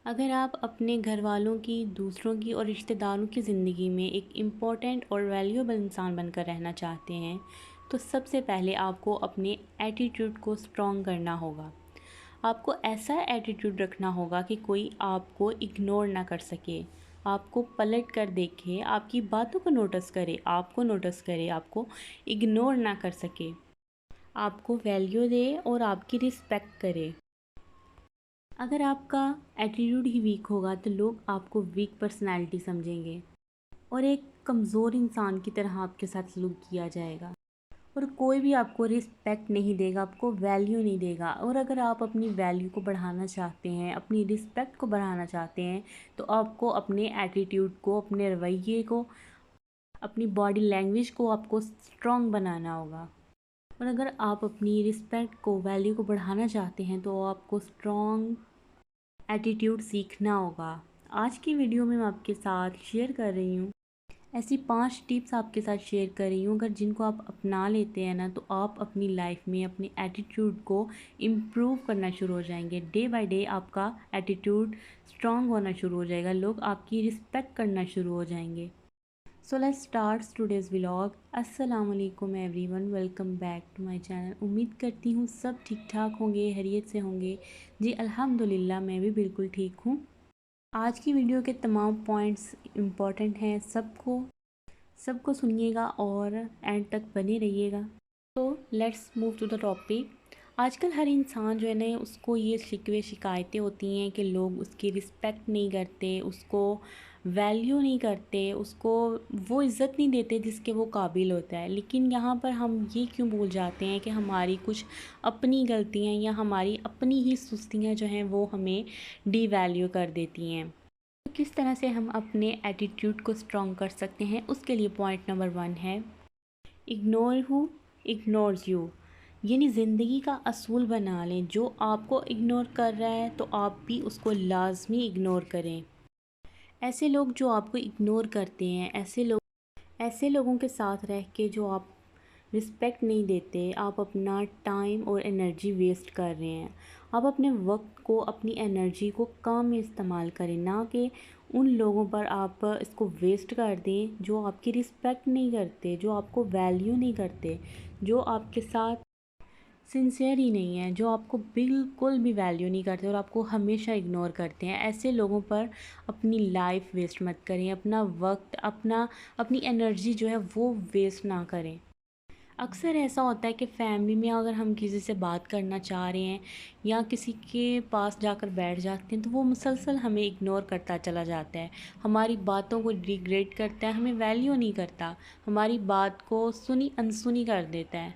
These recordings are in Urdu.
اگر آپ اپنے گھر والوں کی، دوسروں کی اور رشتہ داروں کی زندگی میں ایک امپورٹنٹ اور ویلیوبل انسان بن کر رہنا چاہتے ہیں تو سب سے پہلے آپ کو اپنے ایٹیٹیوڈ کو اسٹرانگ کرنا ہوگا۔ آپ کو ایسا ایٹیٹیوڈ رکھنا ہوگا کہ کوئی آپ کو اگنور نہ کر سکے، آپ کو پلٹ کر دیکھے، آپ کی باتوں کو نوٹس کرے، آپ کو نوٹس کرے، آپ کو اگنور نہ کر سکے، آپ کو ویلیو دے اور آپ کی رسپیکٹ کرے۔ اگر آپ کا ایٹیٹیوڈ ہی ویک ہوگا تو لوگ آپ کو ویک پرسنالٹی سمجھیں گے اور ایک کمزور انسان کی طرح آپ کے ساتھ سلوک کیا جائے گا، اور کوئی بھی آپ کو رسپیکٹ نہیں دے گا، آپ کو ویلیو نہیں دے گا۔ اور اگر آپ اپنی ویلیو کو بڑھانا چاہتے ہیں، اپنی رسپیکٹ کو بڑھانا چاہتے ہیں تو آپ کو اپنے ایٹیٹیوڈ کو، اپنے رویے کو، اپنی باڈی لینگویج کو آپ کو اسٹرانگ بنانا ہوگا۔ اور اگر آپ اپنی رسپیکٹ کو، ویلیو کو بڑھانا چاہتے ہیں تو آپ کو اسٹرانگ ایٹیٹیوڈ سیکھنا ہوگا۔ آج کی ویڈیو میں آپ کے ساتھ شیئر کر رہی ہوں، ایسی 5 ٹپس آپ کے ساتھ شیئر کر رہی ہوں، اگر جن کو آپ اپنا لیتے ہیں نا تو آپ اپنی لائف میں اپنے ایٹیٹیوڈ کو امپروو کرنا شروع ہو جائیں گے۔ ڈے بائی ڈے آپ کا ایٹیٹیوڈ اسٹرانگ ہونا شروع ہو جائے گا، لوگ آپ کی رسپیکٹ کرنا شروع ہو جائیں گے۔ So let's start today's vlog. السلام علیکم everyone, welcome back to my channel. امید کرتی ہوں سب ٹھیک ٹھاک ہوں گے، خیریت سے ہوں گے۔ جی الحمدللہ میں بھی بالکل ٹھیک ہوں۔ آج کی ویڈیو کے تمام پوائنٹس امپورٹنٹ ہیں، سب کو سنیے گا اور اینڈ تک بنے رہیے گا۔ تو let's move to the topic. آج کل ہر انسان جو ہے نا اس کو یہ شکایتیں ہوتی ہیں کہ لوگ اس کی رسپیکٹ نہیں کرتے، اس کو ویلیو نہیں کرتے، اس کو وہ عزت نہیں دیتے جس کے وہ قابل ہوتا ہے۔ لیکن یہاں پر ہم یہ کیوں بھول جاتے ہیں کہ ہماری کچھ اپنی غلطیاں یا ہماری اپنی ہی سستیاں جو ہیں وہ ہمیں ڈی ویلیو کر دیتی ہیں۔ تو کس طرح سے ہم اپنے ایٹیٹیوڈ کو اسٹرانگ کر سکتے ہیں، اس کے لیے پوائنٹ نمبر 1 ہے اگنور ہو اگنورز یو، یعنی زندگی کا اصول بنا لیں، جو آپ کو اگنور کر رہا ہے تو آپ بھی اس کو لازمی اگنور کریں۔ ایسے لوگ جو آپ کو اگنور کرتے ہیں، ایسے لوگوں کے ساتھ رہ کے جو آپ رسپیکٹ نہیں دیتے، آپ اپنا ٹائم اور انرجی ویسٹ کر رہے ہیں۔ آپ اپنے وقت کو، اپنی انرجی کو کام میں استعمال کریں، نہ کہ ان لوگوں پر آپ اس کو ویسٹ کر دیں جو آپ کی رسپیکٹ نہیں کرتے، جو آپ کو ویلیو نہیں کرتے، جو آپ کے ساتھ سنسیئر ہی نہیں ہے، جو آپ کو بالکل بھی ویلیو نہیں کرتے اور آپ کو ہمیشہ اگنور کرتے ہیں۔ ایسے لوگوں پر اپنی لائف ویسٹ مت کریں، اپنا وقت، اپنی انرجی جو ہے وہ ویسٹ نہ کریں۔ اکثر ایسا ہوتا ہے کہ فیملی میں اگر ہم کسی سے بات کرنا چاہ رہے ہیں یا کسی کے پاس جا کر بیٹھ جاتے ہیں تو وہ مسلسل ہمیں اگنور کرتا چلا جاتا ہے، ہماری باتوں کو ڈیگریڈ کرتا ہے، ہمیں ویلیو نہیں کرتا، ہماری بات کو سنی انسنی کر دیتا ہے۔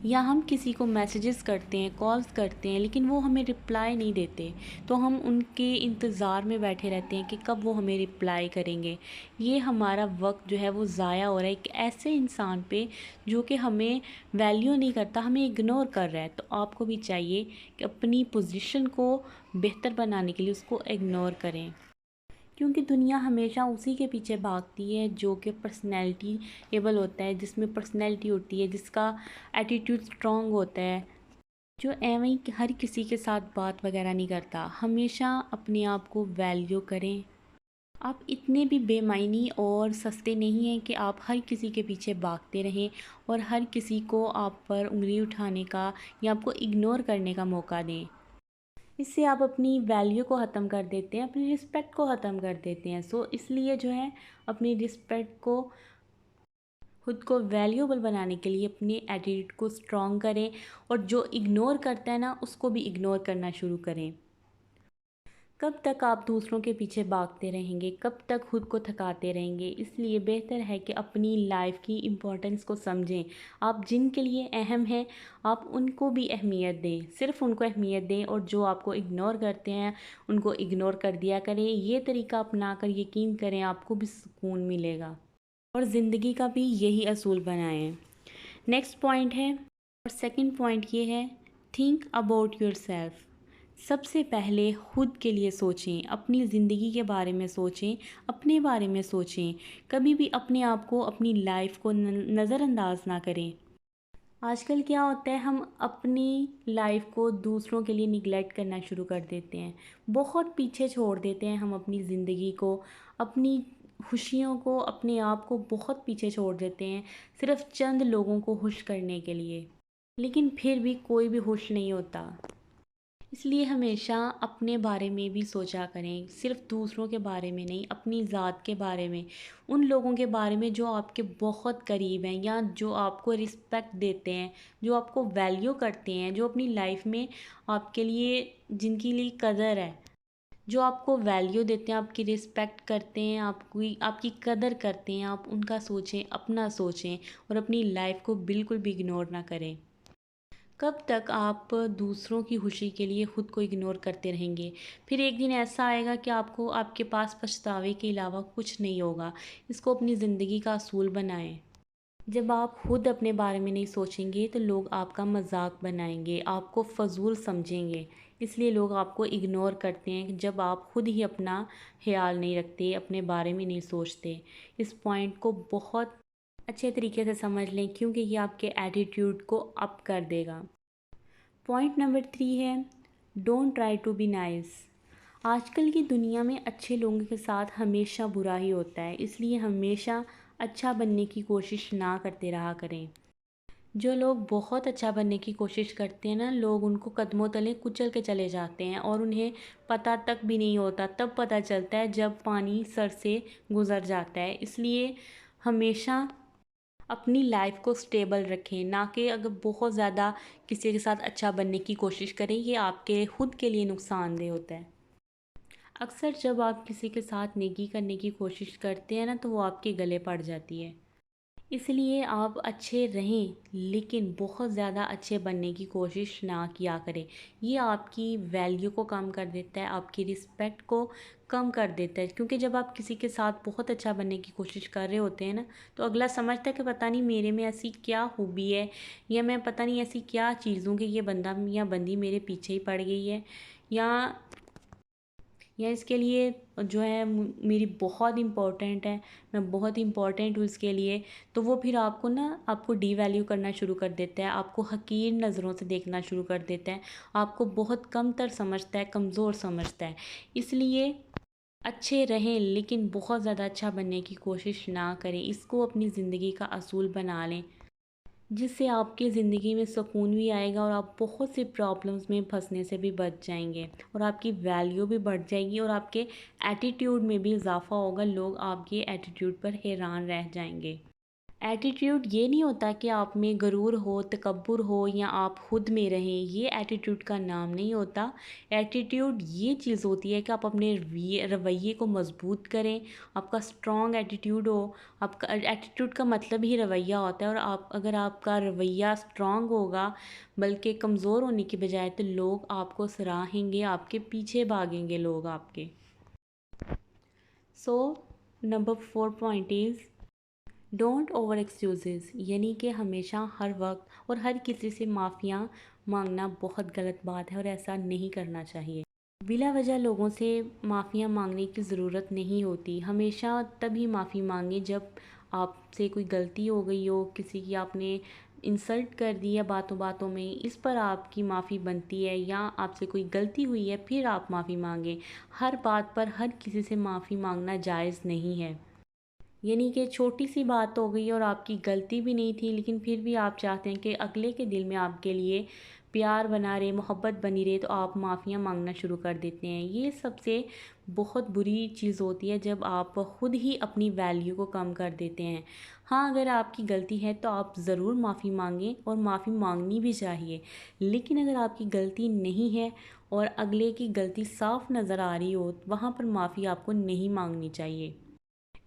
یا ہم کسی کو میسیجز کرتے ہیں، کالز کرتے ہیں، لیکن وہ ہمیں رپلائی نہیں دیتے تو ہم ان کے انتظار میں بیٹھے رہتے ہیں کہ کب وہ ہمیں رپلائی کریں گے۔ یہ ہمارا وقت جو ہے وہ ضائع ہو رہا ہے ایک ایسے انسان پہ جو کہ ہمیں ویلیو نہیں کرتا، ہمیں اگنور کر رہا ہے۔ تو آپ کو بھی چاہیے کہ اپنی پوزیشن کو بہتر بنانے کے لیے اس کو اگنور کریں، کیونکہ دنیا ہمیشہ اسی کے پیچھے بھاگتی ہے جو کہ پرسنالٹی ایبل ہوتا ہے، جس میں پرسنالٹی ہوتی ہے، جس کا ایٹیٹیوڈ اسٹرانگ ہوتا ہے، جو ایویں ہر کسی کے ساتھ بات وغیرہ نہیں کرتا۔ ہمیشہ اپنے آپ کو ویلیو کریں۔ آپ اتنے بھی بے معنی اور سستے نہیں ہیں کہ آپ ہر کسی کے پیچھے بھاگتے رہیں اور ہر کسی کو آپ پر انگلی اٹھانے کا یا آپ کو اگنور کرنے کا موقع دیں۔ اس سے آپ اپنی ویلیو کو ختم کر دیتے ہیں، اپنی رسپیکٹ کو ختم کر دیتے ہیں۔ اس لیے جو ہے اپنی رسپیکٹ کو، خود کو ویلیوبل بنانے کے لیے اپنے ایٹیٹیوڈ کو اسٹرانگ کریں، اور جو اگنور کرتا ہے نا اس کو بھی اگنور کرنا شروع کریں۔ کب تک آپ دوسروں کے پیچھے بھاگتے رہیں گے، کب تک خود کو تھکاتے رہیں گے؟ اس لیے بہتر ہے کہ اپنی لائف کی امپورٹنس کو سمجھیں۔ آپ جن کے لیے اہم ہیں آپ ان کو بھی اہمیت دیں، صرف ان کو اہمیت دیں، اور جو آپ کو اگنور کرتے ہیں ان کو اگنور کر دیا کریں۔ یہ طریقہ اپنا کر یقین کریں آپ کو بھی سکون ملے گا، اور زندگی کا بھی یہی اصول بنائیں۔ نیکسٹ پوائنٹ ہے، اور سیکنڈ پوائنٹ یہ ہے، تھنک اباؤٹ یور سیلف۔ سب سے پہلے خود کے لیے سوچیں، اپنی زندگی کے بارے میں سوچیں، اپنے بارے میں سوچیں۔ کبھی بھی اپنے آپ کو، اپنی لائف کو نظر انداز نہ کریں۔ آج کل کیا ہوتا ہے، ہم اپنی لائف کو دوسروں کے لیے نگلیکٹ کرنا شروع کر دیتے ہیں، بہت پیچھے چھوڑ دیتے ہیں ہم اپنی زندگی کو، اپنی خوشیوں کو، اپنے آپ کو بہت پیچھے چھوڑ دیتے ہیں صرف چند لوگوں کو خوش کرنے کے لیے، لیکن پھر بھی کوئی بھی خوش نہیں ہوتا۔ اس لیے ہمیشہ اپنے بارے میں بھی سوچا کریں، صرف دوسروں کے بارے میں نہیں، اپنی ذات کے بارے میں، ان لوگوں کے بارے میں جو آپ کے بہت قریب ہیں یا جو آپ کو رسپیکٹ دیتے ہیں، جو آپ کو ویلیو کرتے ہیں، جو اپنی لائف میں آپ کے لیے، جن کے لیے قدر ہے، جو آپ کو ویلیو دیتے ہیں، آپ کی رسپیکٹ کرتے ہیں، آپ کی قدر کرتے ہیں، آپ ان کا سوچیں، اپنا سوچیں اور اپنی لائف کو بالکل بھی اگنور نہ کریں۔ کب تک آپ دوسروں کی خوشی کے لیے خود کو اگنور کرتے رہیں گے؟ پھر ایک دن ایسا آئے گا کہ آپ کے پاس پچھتاوے کے علاوہ کچھ نہیں ہوگا۔ اس کو اپنی زندگی کا اصول بنائیں۔ جب آپ خود اپنے بارے میں نہیں سوچیں گے تو لوگ آپ کا مذاق بنائیں گے، آپ کو فضول سمجھیں گے۔ اس لیے لوگ آپ کو اگنور کرتے ہیں جب آپ خود ہی اپنا خیال نہیں رکھتے، اپنے بارے میں نہیں سوچتے۔ اس پوائنٹ کو بہت اچھے طریقے سے سمجھ لیں کیونکہ یہ آپ کے ایٹیٹیوڈ کو اپ کر دے گا۔ پوائنٹ نمبر 3 ہے، don't try to be nice. آج کل کی دنیا میں اچھے لوگوں کے ساتھ ہمیشہ برا ہی ہوتا ہے، اس لیے ہمیشہ اچھا بننے کی کوشش نہ کرتے رہا کریں۔ جو لوگ بہت اچھا بننے کی کوشش کرتے ہیں نا، لوگ ان کو قدموں تلے کچل کے چلے جاتے ہیں اور انہیں پتہ تک بھی نہیں ہوتا، تب پتہ چلتا ہے جب پانی سر سے گزر جاتا ہے۔ اس لیے ہمیشہ اپنی لائف کو سٹیبل رکھیں، نہ کہ اگر بہت زیادہ کسی کے ساتھ اچھا بننے کی کوشش کریں، یہ آپ کے خود کے لیے نقصان دہ ہوتا ہے۔ اکثر جب آپ کسی کے ساتھ نیکی کرنے کی کوشش کرتے ہیں نا تو وہ آپ کے گلے پڑ جاتی ہے۔ اس لیے آپ اچھے رہیں لیکن بہت زیادہ اچھے بننے کی کوشش نہ کیا کریں، یہ آپ کی ویلیو کو کم کر دیتا ہے، آپ کی رسپیکٹ کو کم کر دیتا ہے، کیونکہ جب آپ کسی کے ساتھ بہت اچھا بننے کی کوشش کر رہے ہوتے ہیں نا تو اگلا سمجھتا ہے کہ پتہ نہیں میرے میں ایسی کیا خوبی ہے، یا میں پتہ نہیں ایسی کیا چیز ہوں کہ یہ بندہ یا بندی میرے پیچھے ہی پڑ گئی ہے، یا اس کے لیے جو ہے میری بہت امپورٹنٹ ہے، میں بہت امپورٹنٹ ہوں اس کے لیے، تو وہ پھر آپ کو ڈی ویلیو کرنا شروع کر دیتا ہے، آپ کو حقیر نظروں سے دیکھنا شروع کر دیتا ہے، آپ کو بہت کم تر سمجھتا ہے، کمزور سمجھتا ہے۔ اس لیے اچھے رہیں لیکن بہت زیادہ اچھا بننے کی کوشش نہ کریں، اس کو اپنی زندگی کا اصول بنا لیں، جس سے آپ کی زندگی میں سکون بھی آئے گا اور آپ بہت سی پرابلمس میں پھنسنے سے بھی بچ جائیں گے اور آپ کی ویلیو بھی بڑھ جائے گی اور آپ کے ایٹیٹیوڈ میں بھی اضافہ ہوگا، لوگ آپ کے ایٹیٹیوڈ پر حیران رہ جائیں گے۔ ایٹیٹیوڈ یہ نہیں ہوتا کہ آپ میں غرور ہو، تکبر ہو یا آپ خود میں رہیں، یہ ایٹیٹیوڈ کا نام نہیں ہوتا۔ ایٹیٹیوڈ یہ چیز ہوتی ہے کہ آپ اپنے رویے کو مضبوط کریں، آپ کا اسٹرانگ ایٹیٹیوڈ ہو۔ آپ کا ایٹیٹیوڈ کا مطلب ہی رویہ ہوتا ہے، اور اگر آپ کا رویہ اسٹرانگ ہوگا بلکہ کمزور ہونے کی بجائے، تو لوگ آپ کو سراہیں گے، آپ کے پیچھے بھاگیں گے لوگ آپ کے۔ سو number 4 point is don't over excuses, یعنی کہ ہمیشہ ہر وقت اور ہر کسی سے معافیاں مانگنا بہت غلط بات ہے اور ایسا نہیں کرنا چاہیے۔ بلا وجہ لوگوں سے معافیاں مانگنے کی ضرورت نہیں ہوتی، ہمیشہ تبھی معافی مانگیں جب آپ سے کوئی غلطی ہو گئی ہو، کسی کی آپ نے انسلٹ کر دی ہے باتوں باتوں میں، اس پر آپ کی معافی بنتی ہے، یا آپ سے کوئی غلطی ہوئی ہے پھر آپ معافی مانگیں۔ ہر بات پر ہر کسی سے معافی مانگنا جائز نہیں ہے، یعنی کہ چھوٹی سی بات ہو گئی اور آپ کی غلطی بھی نہیں تھی لیکن پھر بھی آپ چاہتے ہیں کہ اگلے کے دل میں آپ کے لیے پیار بنا رہے، محبت بنی رہے، تو آپ معافیاں مانگنا شروع کر دیتے ہیں۔ یہ سب سے بہت بری چیز ہوتی ہے جب آپ خود ہی اپنی ویلیو کو کم کر دیتے ہیں۔ ہاں، اگر آپ کی غلطی ہے تو آپ ضرور معافی مانگیں اور معافی مانگنی بھی چاہیے، لیکن اگر آپ کی غلطی نہیں ہے اور اگلے کی غلطی صاف نظر آ رہی ہو، وہاں پر معافی آپ کو نہیں مانگنی چاہیے۔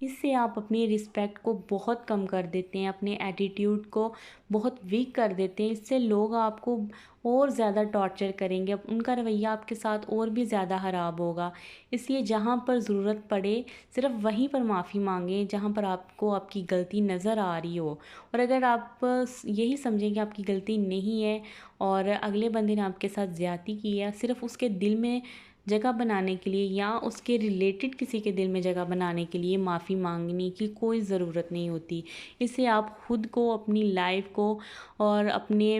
اس سے آپ اپنی رسپیکٹ کو بہت کم کر دیتے ہیں، اپنے ایٹیٹیوڈ کو بہت ویک کر دیتے ہیں، اس سے لوگ آپ کو اور زیادہ ٹارچر کریں گے، ان کا رویہ آپ کے ساتھ اور بھی زیادہ خراب ہوگا۔ اس لیے جہاں پر ضرورت پڑے صرف وہیں پر معافی مانگیں جہاں پر آپ کو آپ کی غلطی نظر آ رہی ہو، اور اگر آپ یہی سمجھیں کہ آپ کی غلطی نہیں ہے اور اگلے بندے نے آپ کے ساتھ زیادتی کی ہے، صرف اس کے دل میں جگہ بنانے کے لیے یا اس کے ریلیٹڈ کسی کے دل میں جگہ بنانے کے لیے معافی مانگنے کی کوئی ضرورت نہیں ہوتی۔ اس سے آپ خود کو، اپنی لائف کو اور اپنے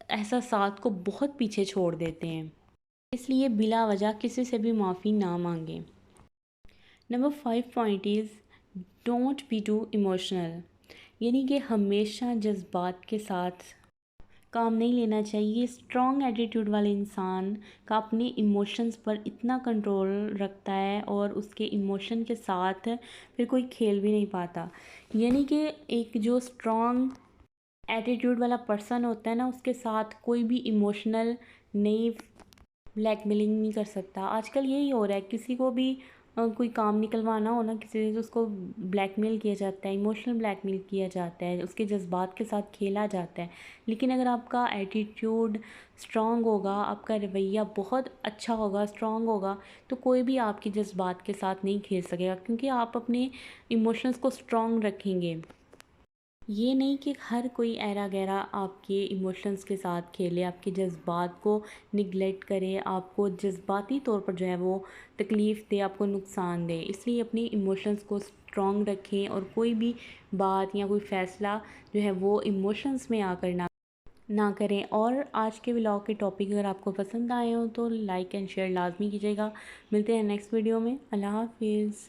احساسات کو بہت پیچھے چھوڑ دیتے ہیں۔ اس لیے بلا وجہ کسی سے بھی معافی نہ مانگیں۔ Number 5 point is don't be too emotional, یعنی کہ ہمیشہ جذبات کے ساتھ کام نہیں لینا چاہیے۔ اسٹرانگ ایٹیٹیوڈ والے انسان کا اپنے ایموشنز پر اتنا کنٹرول رکھتا ہے اور اس کے ایموشن کے ساتھ پھر کوئی کھیل بھی نہیں پاتا۔ یعنی کہ ایک جو اسٹرانگ ایٹیٹیوڈ والا پرسن ہوتا ہے نا، اس کے ساتھ کوئی بھی ایموشنل نہیں، بلیک میلنگ نہیں کر سکتا۔ آج کل یہی ہو رہا ہے، کسی کو بھی کوئی کام نکلوانا ہو نا کسی سے، اس کو بلیک میل کیا جاتا ہے، ایموشنل بلیک میل کیا جاتا ہے، اس کے جذبات کے ساتھ کھیلا جاتا ہے۔ لیکن اگر آپ کا ایٹیٹیوڈ اسٹرانگ ہوگا، آپ کا رویہ بہت اچھا ہوگا، اسٹرانگ ہوگا، تو کوئی بھی آپ کے جذبات کے ساتھ نہیں کھیل سکے گا، کیونکہ آپ اپنے ایموشنز کو اسٹرانگ رکھیں گے۔ یہ نہیں کہ ہر کوئی ایرا گیرا آپ کے ایموشنز کے ساتھ کھیلے، آپ کے جذبات کو نگلیکٹ کرے، آپ کو جذباتی طور پر جو ہے وہ تکلیف دے، آپ کو نقصان دے۔ اس لیے اپنی ایموشنز کو اسٹرانگ رکھیں اور کوئی بھی بات یا کوئی فیصلہ جو ہے وہ ایموشنز میں آ کر نہ کریں۔ اور آج کے ولاگ کے ٹاپک اگر آپ کو پسند آئے ہوں تو لائک اینڈ شیئر لازمی کیجیے گا۔ ملتے ہیں نیکسٹ ویڈیو میں۔ اللہ حافظ۔